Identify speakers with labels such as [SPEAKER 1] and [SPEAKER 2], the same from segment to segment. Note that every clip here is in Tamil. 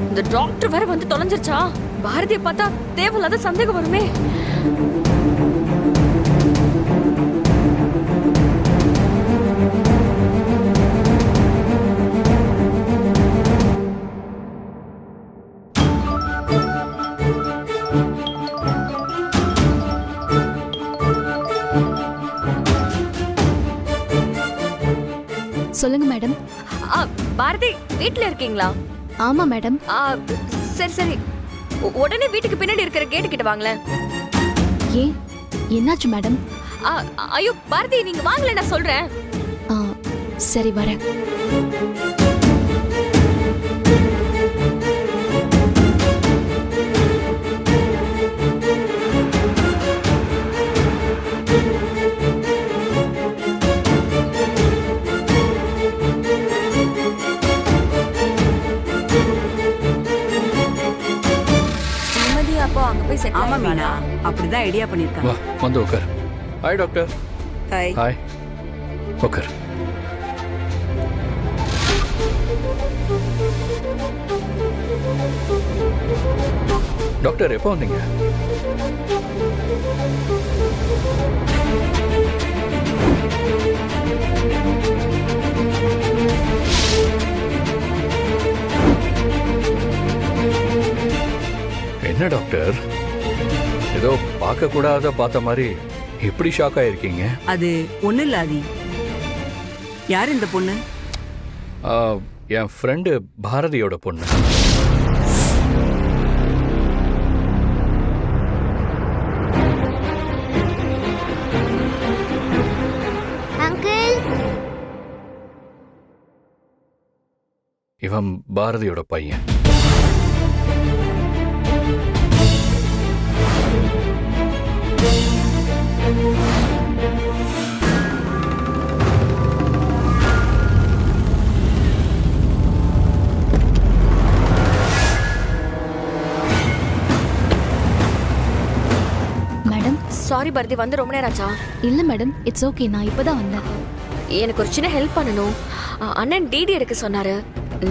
[SPEAKER 1] இந்த டாக்டர் வேற வந்து தொலைஞ்சிருச்சா? பாரதிய பார்த்தா தேவையில்லாத சந்தேகம் வருமே.
[SPEAKER 2] சொல்லுங்க மேடம்.
[SPEAKER 1] பாரதி வீட்ல இருக்கீங்களா?
[SPEAKER 2] ஆமா மேடம்.
[SPEAKER 1] சரி சரி, உடனே வீட்டுக்கு பின்னாடி இருக்கிற கேட் கிட்ட வாங்களேன்.
[SPEAKER 2] ஏன், என்னாச்சு மேடம்?
[SPEAKER 1] ஐயோ பாரதி, நீங்க வாங்கல, நான் சொல்றேன்.
[SPEAKER 2] சரி வரேன்.
[SPEAKER 1] அப்போ அங்க போய் செட்.
[SPEAKER 3] ஆமா மீனா, அப்படிதான் ஐடியா பண்ணிருக்காங்க.
[SPEAKER 4] வா வந்து உட்கார். Hi doctor.
[SPEAKER 3] ஹாய்.
[SPEAKER 4] ஹாய், உட்கார். டாக்டர் எப்போ வந்தீங்க? என்ன டாக்டர், ஏதோ பார்க்க கூடாத பார்த்த மாதிரி எப்படி ஷாக் ஆயிருக்கீங்க?
[SPEAKER 3] அது ஒண்ணு இல்ல ஆதி. யார் இந்த பொண்ணு?
[SPEAKER 4] என் ஃப்ரெண்டு பாரதியோட பொண்ணு.
[SPEAKER 2] அங்கிள்,
[SPEAKER 4] இவன் பாரதியோட பையன்.
[SPEAKER 2] மேடம்.
[SPEAKER 1] சாரி பாரதி, வந்து ரொம்ப நேரம் ஆச்சா?
[SPEAKER 2] இல்ல மேடம், இட்ஸ் ஓகே, நான் இப்பதான் வந்தேன்.
[SPEAKER 1] எனக்கு ஒரு சின்ன ஹெல்ப் பண்ணணும். அண்ணன் டிடி எடுக்க சொன்னாரு,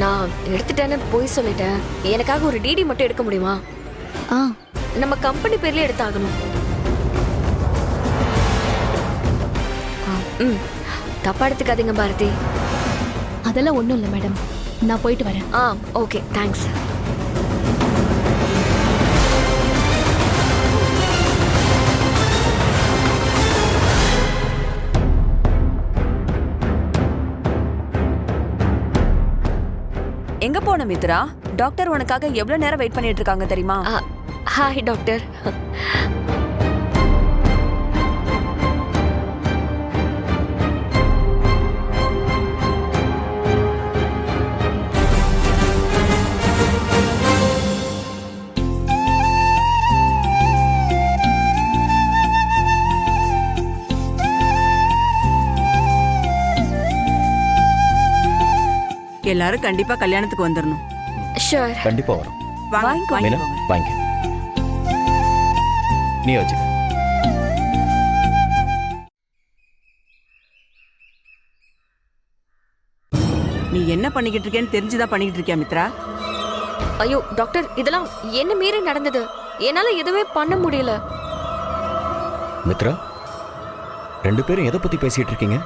[SPEAKER 1] நான் எடுத்துட்டேன்னு போய் சொல்லிட்டேன். எனக்காக ஒரு டிடி மட்டும் எடுக்க முடியுமா? நம்ம கம்பெனி பேர்ல எடுத்தாகணும். தப்பா எடுத்துக்காதீங்க பாரதி.
[SPEAKER 2] அதெல்லாம் ஒண்ணும் இல்ல மேடம், நான் போயிட்டு வரேன்.
[SPEAKER 1] Okay, thanks.
[SPEAKER 3] எங்க போன மித்ரா? டாக்டர் உனக்காக எவ்வளவு நேரம் வெயிட் பண்ணிட்டு இருக்காங்க தெரியுமா?
[SPEAKER 1] Hi doctor.
[SPEAKER 3] எல்லாரும் கண்டிப்பா கல்யாணத்துக்கு வந்துடணும்.
[SPEAKER 1] ஷூர்.
[SPEAKER 5] கண்டிப்பா வரும்.
[SPEAKER 3] வாங்கிக்கோ.
[SPEAKER 5] வாங்க. நீ வச்சுக்க.
[SPEAKER 3] நீ என்ன பண்ணிக்கிட்டு இருக்கேன்னு தெரிஞ்சுதான் பண்ணிக்கிட்டு இருக்கியா மித்ரா?
[SPEAKER 1] ஐயோ டாக்டர், இதெல்லாம் என்ன மீறி நடந்தது. என்னால எதுவுமே பண்ண முடியல.
[SPEAKER 5] மித்ரா, ரெண்டு பேரும் எதை பத்தி பேசிட்டு இருக்கீங்க?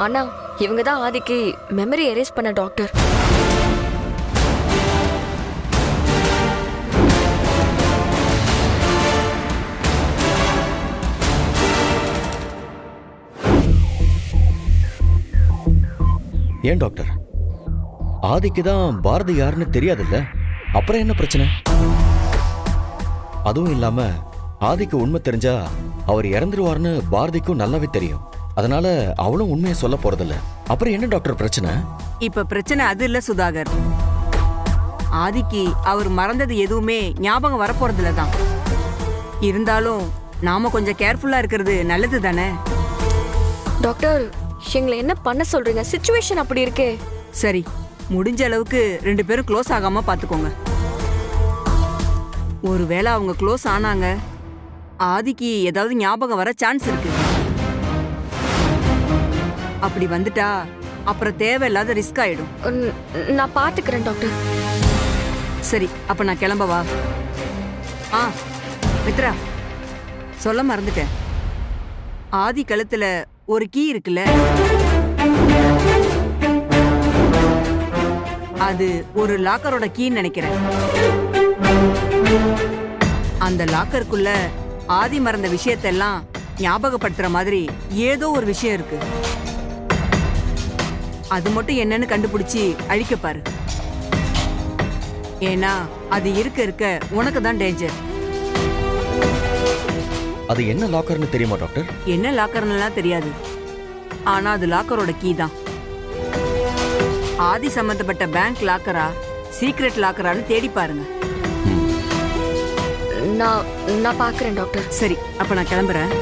[SPEAKER 1] அண்ணா, இவங்க தான் ஆதிக்கு மெமரி எரேஸ் பண்ண டாக்டர்.
[SPEAKER 5] ஏன் டாக்டர், ஆதிக்கு தான் பாரதி யாருன்னு தெரியாதுல்ல, அப்புறம் என்ன பிரச்சனை? அதுவும் இல்லாம ஆதிக்கு உண்மை தெரிஞ்சா அவர் இறந்துருவார்னு பாரதிக்கும் நல்லாவே தெரியும். அதனால அவளும் உண்மையை சொல்ல போறதில்ல. அப்புறம் என்ன டாக்டர் பிரச்சனை?
[SPEAKER 3] இப்ப பிரச்சனை அது இல்ல சுதாகர். ஆதிக்கு அவர் மறந்தது எதுவுமே ஞாபகம் வரப்போறதுல தான். இருந்தாலும் நாம கொஞ்சம் கேர்ஃபுல்லா இருக்கிறது நல்லது தானே?
[SPEAKER 1] டாக்டர், எங்களை என்ன பண்ண சொல்றீங்க? சிச்சுவேஷன் அப்படி இருக்கே.
[SPEAKER 3] சரி, முடிஞ்ச அளவுக்கு ரெண்டு பேரும் க்ளோஸ் ஆகாம பாத்துக்கோங்க. ஒருவேளை அவங்க க்ளோஸ் ஆனாங்க, ஆதிக்கு ஏதாவது ஞாபகம் வர சான்ஸ் இருக்கு. அப்ப அப்படி வந்துட்டா அப்புறம் தேவையில்லாத ரிஸ்க் ஆயிடும்.
[SPEAKER 1] நான் பாத்துக்கிறேன் டாக்டர்.
[SPEAKER 3] சரி, அப்ப நான் கிளம்பவா? மித்ரா, சொல்ல மறந்துட்டேன். ஆதி கழுத்துல ஒரு கீ இருக்குல்ல, அது ஒரு லாக்கரோட கீன்னு நினைக்கிறேன். அந்த லாக்கருக்குள்ள ஆதி மறந்த விஷயத்தெல்லாம் ஞாபகப்படுத்துற மாதிரி ஏதோ ஒரு விஷயம் இருக்கு. அது மட்டும் என்னன்னு கண்டுபிடிச்சி அழிக்க பாரு. ஏன்னா அது இருக்க இருக்க உனக்கு தான் டேஞ்சர்.
[SPEAKER 5] அது என்ன லாக்கர்னு தெரியுமா டாக்டர்?
[SPEAKER 3] என்ன லாக்கர்னுலாம் தெரியாது, ஆனா அது லாக்கரோட கீ தான். ஆதி சம்பந்தப்பட்ட பேங்க் லாக்கரா சீக்ரெட் லாக்கரான்னு தேடி பாருங்க.
[SPEAKER 1] நான் பாக்குறேன் டாக்டர்.
[SPEAKER 3] சரி, அப்ப நான் கிளம்புறேன்.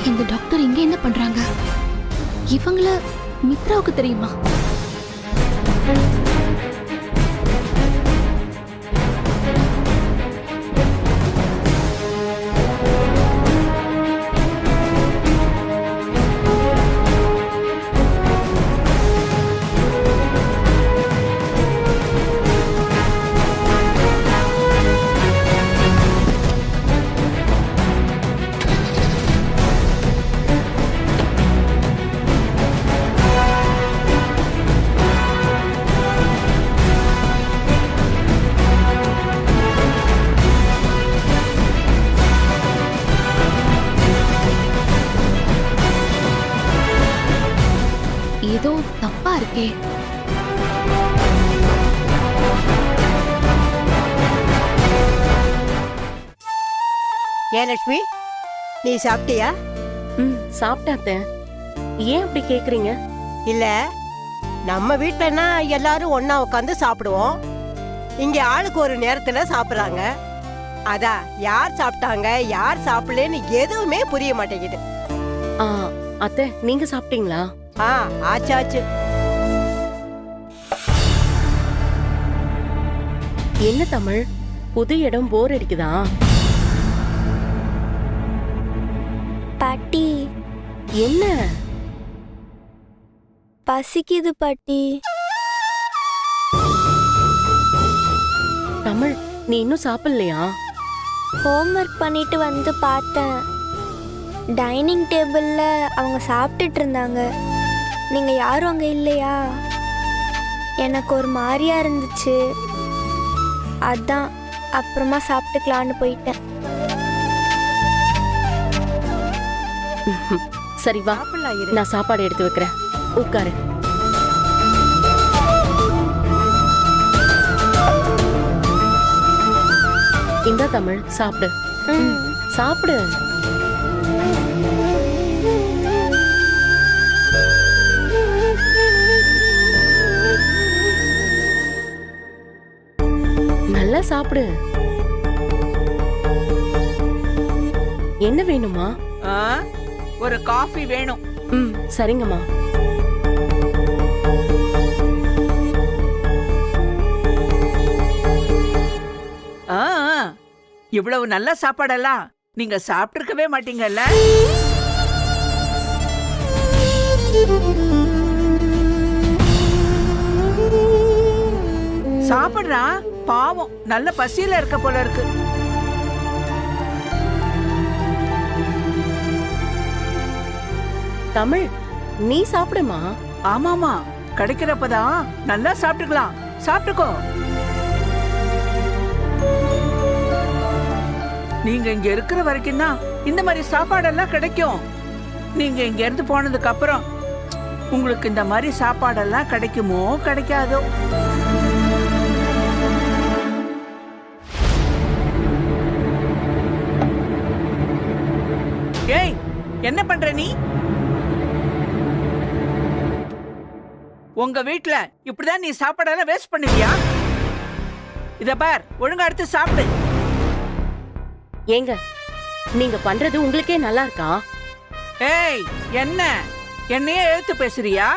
[SPEAKER 2] இந்த டாக்டர் இங்க என்ன பண்றாங்க? இவங்கள மித்ராவுக்கு தெரியுமா? ஏதோ தப்பா இருக்கே.
[SPEAKER 6] ஏன் லட்சுமி, நீ சாப்பிட்டியா?
[SPEAKER 7] சாப்பிட்டாத்த. ஏன் அப்படி கேக்குறீங்க?
[SPEAKER 6] இல்ல, நம்ம வீட்டுலன்னா எல்லாரும் ஒன்னா உட்காந்து சாப்பிடுவோம். இங்க ஆளுக்கு ஒரு நேரத்துல சாப்பிடுறாங்க. அதான் யார் சாப்பிட்டாங்க யார் சாப்பிடலன்னு எதுவுமே புரிய மாட்டேங்குது.
[SPEAKER 7] அத்தை, நீங்க சாப்பிட்டீங்களா?
[SPEAKER 6] ஆச்சாச்சு.
[SPEAKER 7] என்ன தமிழ், புது இடம் போர் அடிக்குதா?
[SPEAKER 8] பாட்டி,
[SPEAKER 7] என்ன
[SPEAKER 8] பசிக்குது பாட்டி.
[SPEAKER 7] தமிழ், நீ இன்னும் சாப்பிடலையா?
[SPEAKER 8] ஹோம்ஒர்க் பண்ணிட்டு வந்து பார்த்தேன். டைனிங் டேபிள்ல அவங்க சாப்பிட்டுட்டு இருந்தாங்க. நீங்க யாரும் அங்க இல்லையா? எனக்கு ஒரு மாதிரியா இருந்துச்சு, அதான் அப்புறமா சாப்பிட்டுக்கலான்னு போயிட்டேன்.
[SPEAKER 7] சரி வா, நான் சாப்பாடு எடுத்து வைக்கிறேன். உட்காரு. இந்த தமிழ் சாப்பிடு. சாப்பிடு. நல்லா சாப்பிடு. என்ன வேணுமா?
[SPEAKER 9] ஒரு காஃபி வேணும்.
[SPEAKER 7] சரிங்கம்மா.
[SPEAKER 9] இவ்வளவு நல்ல சாப்பாடெல்லாம் நீங்க சாப்பிட்டிருக்கவே மாட்டீங்கல்ல? சாப்பிடுறா, பாவம், நல்ல பசியில இருக்க போல இருக்கு.
[SPEAKER 7] தமிழ், நீ சாப்பிடுமா?
[SPEAKER 9] ஆமாமா, கிடைக்கிறப்பதான் நல்லா சாப்பிட்டுக்கலாம். சாப்பிட்டுக்கோ. நீங்க இங்க இருக்கிற வரைக்கும் தான் இந்த மாதிரி சாப்பாடெல்லாம் கிடைக்கும். நீங்க இங்க இருந்து போனதுக்கு அப்புறம் உங்களுக்கு இந்த மாதிரி சாப்பாடெல்லாம் கிடைக்குமோ கிடைக்காதோ? ஏய், என்ன பண்ற நீ? உங்க வீட்ல இப்படிதான் நீ சாப்பாடெல்லாம் வேஸ்ட் பண்ணுவியா? இத பார், ஒழுங்கா எடுத்து சாப்பிடு.
[SPEAKER 7] ஏங்க நீங்க பண்றது உங்களுக்கே நல்லா இருக்கா?
[SPEAKER 9] ஏய், என்ன என்னையே எழுத்து பேசுறியா?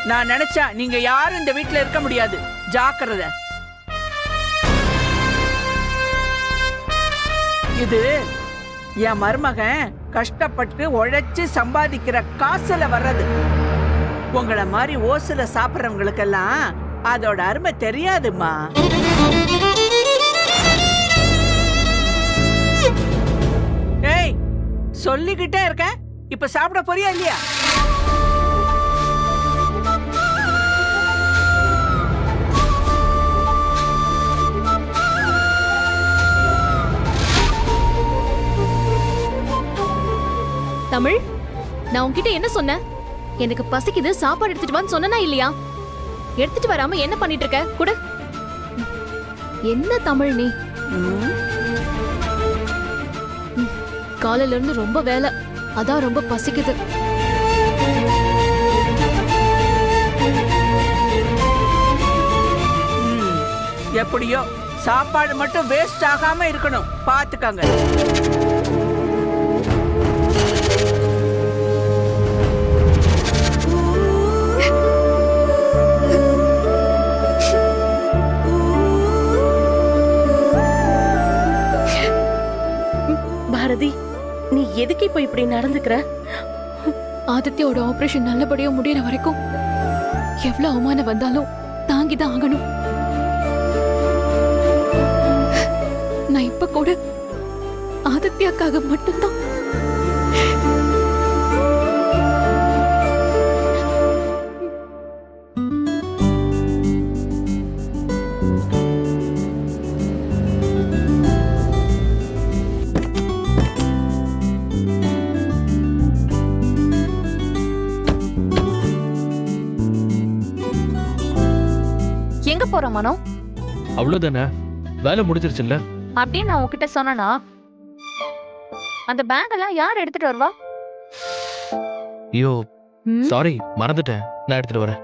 [SPEAKER 9] நான் நினைச்சா நீங்க யாரும் இந்த வீட்ல இருக்க முடியாது. ஜாக்கிரதை. இது என் மருமகன் கஷ்டப்பட்டு உழைச்சு சம்பாதிக்கிற காசுல வர்றது. உங்களை மாதிரி ஓசுல சாப்பிட்றவங்களுக்கெல்லாம் அதோட அருமை தெரியாதுமா. ஏய், சொல்லிக்கிட்டே இருக்க, இப்ப சாப்பிட போறியா இல்லையா?
[SPEAKER 2] தமிழ், நான் உன்கிட்ட என்ன சொன்னேன்? எனக்கு பசிக்குது, சாப்பாடு எடுத்துட்டு வான்னு சொன்னனா இல்லையா? எடுத்துட்டு வராம என்ன பண்ணிட்டு இருக்க? குடு. என்ன தமிழ் நீ? காலையில இருந்து ரொம்ப வேலை, அதான் ரொம்ப பசிக்குது.
[SPEAKER 9] எப்படியோ சாப்பாடு மட்டும் வேஸ்ட் ஆகாம இருக்கணும், பாத்துக்கங்க.
[SPEAKER 7] பாரதி, நீ எதுக்கு இப்ப இப்படி நடந்துக்கிற?
[SPEAKER 2] ஆதித்யோட ஆபரேஷன் நல்லபடியா முடியற வரைக்கும் எவ்வளவு அவமானம் வந்தாலும் தாங்கிதான் ஆகணும். நான் இப்ப கூட ஆதித்யாக்காக மட்டும்தான்.
[SPEAKER 1] எங்க போற மனோ?
[SPEAKER 10] அவ்வளவுதானே, வேலை முடிஞ்சிருச்சுல்ல?
[SPEAKER 1] அப்படின்னு நான் உன்கிட்ட சொன்னா அந்த பேக் எல்லாம் யார் எடுத்துட்டு வருவா?
[SPEAKER 10] ஐயோ சாரி, மறந்துட்டேன். நான் எடுத்துட்டு வரேன்.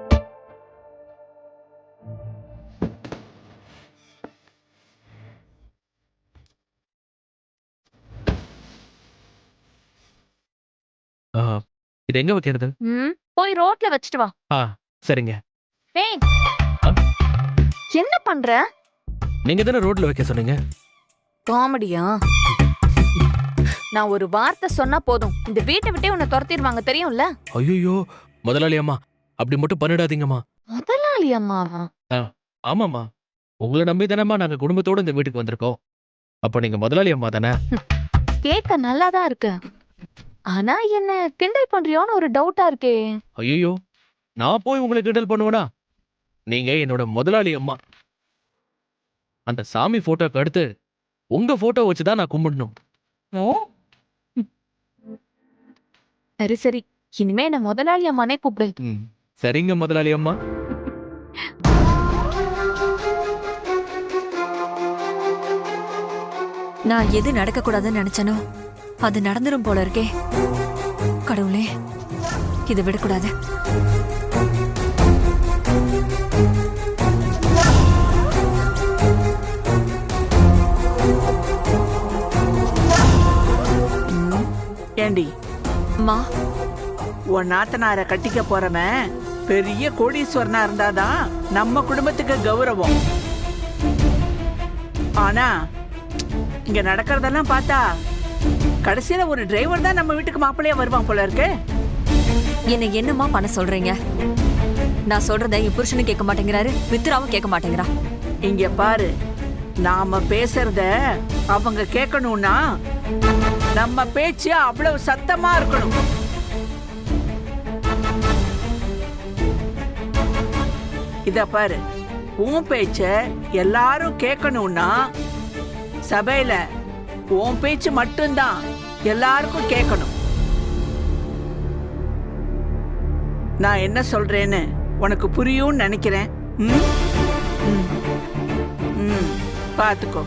[SPEAKER 10] இது எங்க வைக்கிறது?
[SPEAKER 1] போய் ரோட்ல வச்சுட்டு வா.
[SPEAKER 10] சரிங்க.
[SPEAKER 1] என்ன பண்ற?
[SPEAKER 10] நீங்க தானே ரோட்ல வைக்க சொன்னீங்க.
[SPEAKER 1] காமெடியா? நான் ஒரு வார்த்தை சொன்னா போதும், இந்த வீட்டை விட்டே உன்னை துரத்திடுவாங்க, தெரியும்ல?
[SPEAKER 10] ஐயோ முதலாளி அம்மா, அப்படி மட்டும் பண்ணிடாதீங்கம்மா.
[SPEAKER 1] முதலாளி அம்மாவா?
[SPEAKER 10] ஆமாம்மா, உங்களை நம்பி தானேம்மா நாங்க குடும்பத்தோட இந்த வீட்டுக்கு வந்திருக்கோம். அப்ப நீங்க முதலாளி அம்மா தானே?
[SPEAKER 1] கேட்க நல்லாதான் இருக்கு, ஆனா என்ன கிண்டல் பண்றியோன்னு ஒரு டவுட்டா இருக்கே.
[SPEAKER 10] ஐயோ, நான் போய் உங்களை கிண்டல் பண்ணுவேனா? நீங்க என்னோட முதலாளி அம்மா. அந்த சாமி போட்டோக்கு அடுத்து உங்க போட்டோ வச்சுதான் நான் கும்பிடணும்.
[SPEAKER 1] சரி சரி, இனிமே என்ன முதலாளி அம்மானே கூப்பிடு.
[SPEAKER 10] சரிங்க முதலாளி அம்மா.
[SPEAKER 1] நான் எது நடக்க கூடாதுன்னு நினைச்சனோ அது நடந்துரும் போல இருக்கே. கடவுளே, இதை விடக்கூடாது.
[SPEAKER 9] ஏண்டி
[SPEAKER 1] மா,
[SPEAKER 9] உன் நாத்தனார கட்டிக்க போறவன் பெரிய கோடீஸ்வரனா இருந்தாதான் நம்ம குடும்பத்துக்கு கௌரவம். ஆனா இங்க நடக்கிறதெல்லாம் பார்த்தா கடைசியில ஒரு டிரைவர் தான் நம்ம வீட்டுக்கு மாப்பிள்ளையா வருவான் போல இருக்கு.
[SPEAKER 1] என்ன என்னமா பண்ண சொல்றீங்க? நான் சொல்றத என் புருஷனும் கேட்க மாட்டேங்கிறாரு, மித்ராவும் கேட்க மாட்டேங்கிறா.
[SPEAKER 9] இங்க பாரு, நாம பேசுறத அவங்க கேட்கணும்னா நம்ம பேச்சு அவ்வளவு சத்தமா இருக்கணும். இத பாரு, உன் பேச்ச எல்லாரும் கேட்கணும்னா சபையில உன் பேச்சு மட்டும்தான் எல்லாருக்கும் கேட்கணும். நான் என்ன சொல்றேன்னு உனக்கு புரியும்னு நினைக்கிறேன். ம்? ம். ம். பாத்துக்கோ.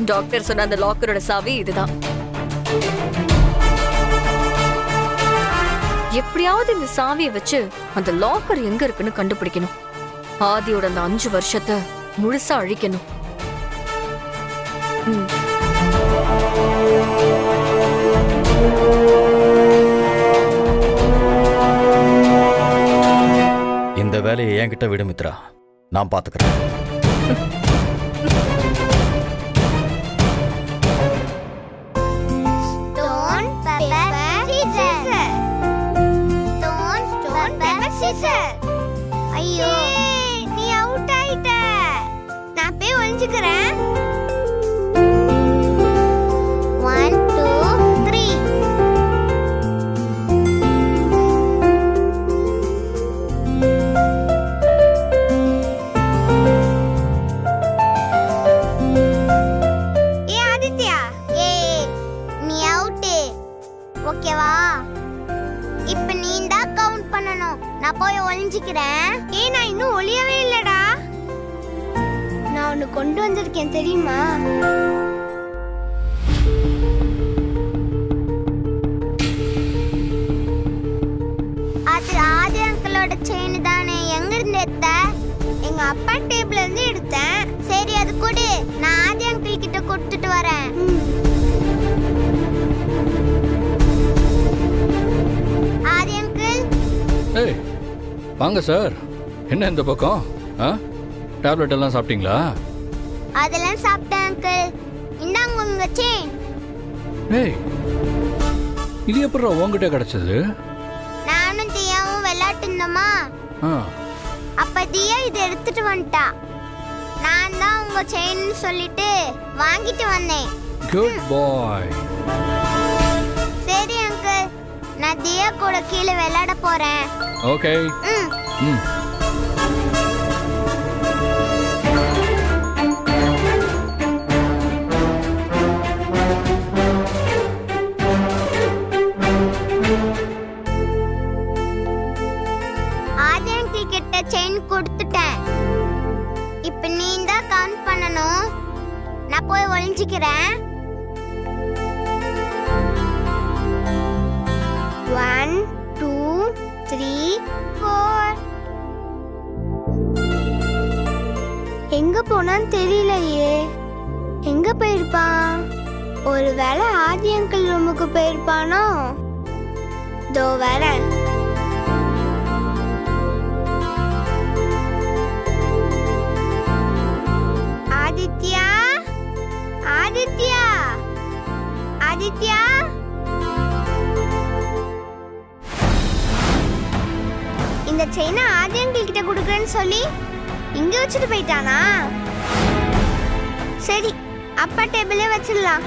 [SPEAKER 1] டாக்டர் சொன்ன அந்த லாக்கரோட சாவி இதுதான். எப்படியாவது இந்த சாவியை வச்சு அந்த லாக்கர் எங்க இருக்குன்னு கண்டுபிடிக்கணும். ஆதியோட அந்த 5 வருஷத்தை முழுசா அழிக்கணும்.
[SPEAKER 5] இந்த வேலையை என்கிட்ட விடு மித்ரா, நான் பாத்துக்கிறேன்.
[SPEAKER 8] ஐயோ, நீ அவுட் ஆயிட்ட. நான் போய் ஒளிஞ்சுக்கிறேன். 1 2 3. ஏ ஆதித்யா, நீ அவுட். ஓகேவா? இப்ப நீ தான் கவுண்ட் பண்ணணும். நான் போய் ஒளிஞ்சிக்கிறேன். நான் இன்னும் ஒளியவே இல்லடா. நான் ஒன்னு கொண்டு வந்திருக்கேன் தெரியுமா? அது ஆதி அங்கிளோட செயின் தானே. எங்க இருந்து எடுத்த? எங்க அப்பா டேபிள்ல இருந்து எடுத்தேன். சரி, அது கொடு. நான் ஆதி அங்கிள் கிட்ட கொடுத்துட்டு வரேன். ஆதி அங்கிள்.
[SPEAKER 4] ஏய், வாங்க சார். என்ன இந்த பக்கம்? டேப்லெட் எல்லாம் சாப்பிட்டீங்களா?
[SPEAKER 8] அதெல்லாம் சாப்பிட்டேன் அங்கிள். இந்தாங்க உங்க செயின்.
[SPEAKER 4] ஏய், இது எப்பறா உன்கிட்ட கிடைச்சது?
[SPEAKER 8] நானும் தியாவும் விளையாட்டு இருந்தோமா, அப்ப தியா இதை எடுத்துட்டு வந்துட்டா. நான் தான் உங்க செயின் சொல்லிட்டு வாங்கிட்டு வந்தேன்.
[SPEAKER 4] குட் பாய்.
[SPEAKER 8] சரி அங்கிள், நான் தியா கூட கீழே விளையாட போறேன்.
[SPEAKER 4] ஓகே.
[SPEAKER 8] ஆதி அங்கிள் கிட்ட செயின் கொடுத்துட்டேன். இப்ப நீ தான் கவுண்ட் பண்ணணும். நான் போய் ஒளிஞ்சிக்கிறேன். 1 2 3 4. எங்க போனான்னு தெரியலையே. எங்க போயிருப்பான்? ஒருவேளை ஆதி அங்கிள் ரூமுக்கு போயிருப்பானோ? தோ வரேன். ஆதித்யா, ஆதித்யா, ஆதித்யா. இந்த செயினை ஆதி அங்கிள் கிட்ட கொடுக்குறேன்னு சொல்லி இங்க வச்சுட்டு போயிட்டானா? சரி, அப்பா டேபிளே வச்சிடலாம்.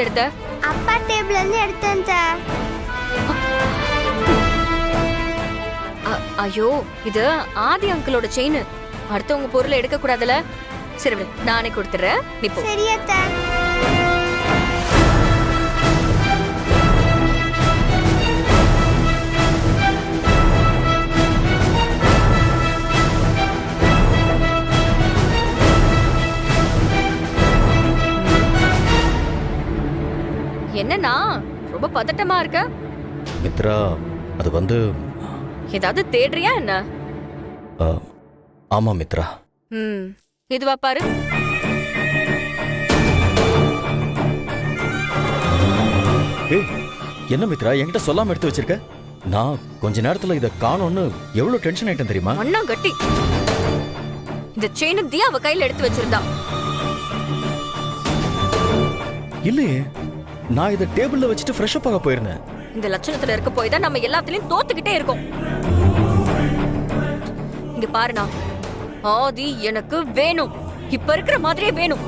[SPEAKER 1] இருந்து எடுத்த?
[SPEAKER 8] அப்பா டேபிள்ல இருந்து எடுத்தேன் அத்தை.
[SPEAKER 1] ஐயோ, இது ஆதி அங்கிளோட செயின். அடுத்தவங்க பொருளை எடுக்க கூடாதுல. சரி விடு, நானே கொடுத்துறேன், நீ போ.
[SPEAKER 8] சரி அத்தை.
[SPEAKER 1] என்னன்னா ரொம்ப பதட்டமா இருக்க?
[SPEAKER 5] மித்ரா, அது வந்து
[SPEAKER 1] ஏதாவது தேடுறியா என்ன?
[SPEAKER 5] ஆ, ஆமா மித்ரா.
[SPEAKER 1] இதுவா பாரு.
[SPEAKER 5] ஏய், என்ன மித்ரா என்கிட்ட சொல்லாம எடுத்து வச்சிருக்க? நான் கொஞ்ச நேரத்துல இத காணோம்னு எவ்வளவு டென்ஷன் ஆயிட்டேன் தெரியுமா?
[SPEAKER 1] மண்ணா கட்டி. இந்த செயின் தியா அவ கையில எடுத்து வச்சிருந்தா.
[SPEAKER 5] இல்லையே, நான் இத டேபிள்ல வச்சுட்டு ஃப்ரெஷ் அப் ஆக போயிருந்தேன்.
[SPEAKER 1] இந்த லட்சணத்துல இருக்க போய் தான் நம்ம எல்லாத்துலயும் தோத்துக்கிட்டே இருக்கோம். இங்க பாருண்ணா, ஆதி எனக்கு வேணும், இப்ப இருக்கிற மாதிரியே வேணும்.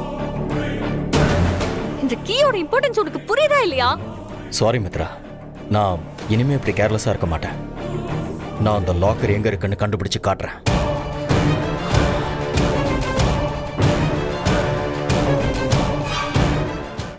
[SPEAKER 1] இந்த கீயோட இம்பார்ட்டன்ஸ் உனக்கு புரியுதா இல்லையா?
[SPEAKER 5] சாரி மித்ரா, நான் இனிமே இப்படி கேர்லெஸ்ஸா இருக்க மாட்டேன். நான் அந்த லாக்கர் எங்க இருக்குன்னு கண்டுபிடிச்சு காட்டுறேன்.